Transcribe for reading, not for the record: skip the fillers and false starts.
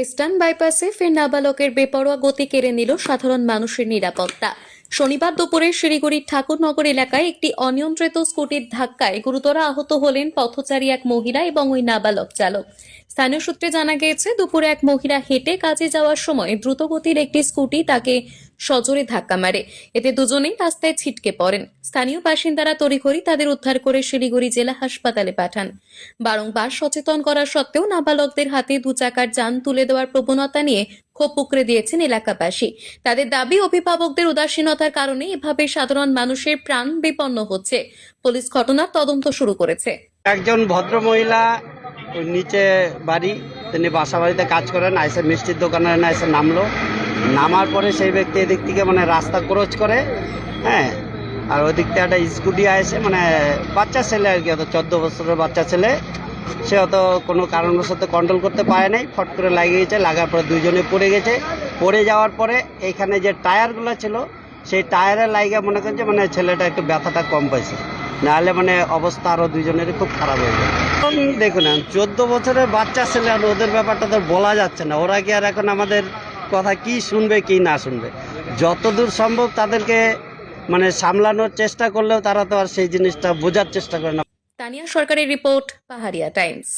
Eastern বাইপাসে ফের নাবালকের বেপরোয়া গতি কেড়ে নিল সাধারণ মানুষের নিরাপত্তা। শনিবার দুপুরে শিলিগুড়ির ঠাকুরনগর এলাকায় একটি অনিয়ন্ত্রিত স্কুটির ধাক্কায় গুরুতর আহত হলেন পথচারী এক মহিলা এবং ওই নাবালক চালক। স্থানীয় সূত্রে জানা গিয়েছে, দুপুরে এক মহিলা হেঁটে কাজে যাওয়ার সময় দ্রুতগতির একটি স্কুটি তাকে সজোরে ধাক্কা মারে। এতে দুজনেই রাস্তায় ছিটকে পড়েন। স্থানীয় বাসিন্দারা তড়িঘড়ি তাদের উদ্ধার করে শিলিগুড়ি জেলা হাসপাতালে পাঠান। বারংবার সচেতন করা সত্ত্বেও নাবালকদের হাতে দু চাকার যান তুলে দেওয়ার প্রবণতা নিয়ে ক্ষোভ উগরে দিয়েছেন এলাকাবাসী। তাদের দাবি, অভিভাবকদের উদাসীনতার কারণে এভাবে সাধারণ মানুষের প্রাণ বিপন্ন হচ্ছে। পুলিশ ঘটনার তদন্ত শুরু করেছে। একজন ভদ্র মহিলা নিচে বাড়ি, তিনি বাসা বাড়িতে কাজ করেন, আইসে মিষ্টির দোকানে এসে নামার পরে সেই ব্যক্তি এদিক থেকে রাস্তা ক্রস করে, হ্যাঁ, আর ওই দিক থেকে একটা স্কুটি আসে, বাচ্চা ছেলে আর কি, অত 14 বছরের বাচ্চা ছেলে, সে অত কোনো কারণবশত কন্ট্রোল করতে পারে নাই, ফট করে লাগিয়ে গেছে। লাগার পরে দুইজনে পড়ে গেছে। পড়ে যাওয়ার পরে এইখানে যে টায়ারগুলো ছিল, সেই টায়ারের লাইগা মনে করছে ছেলেটা একটু ব্যথাটা কম পাইছে, নাহলে অবস্থা আরো দুইজনেরই খুব খারাপ হয়ে যায়। দেখুন, 14 বছরের বাচ্চা ছেলে, আর ওদের ব্যাপারটা তো বলা যাচ্ছে না। ওরা কি আর এখন আমাদের কথা কি শুনবে কি না শুনবে? যতদূর সম্ভব তাদেরকে সামলানোর চেষ্টা করলেও তারা তো আর সেই জিনিসটা বোঝার চেষ্টা করে না। তানিয়া সরকারের রিপোর্ট, পাহাড়িয়া টাইমস।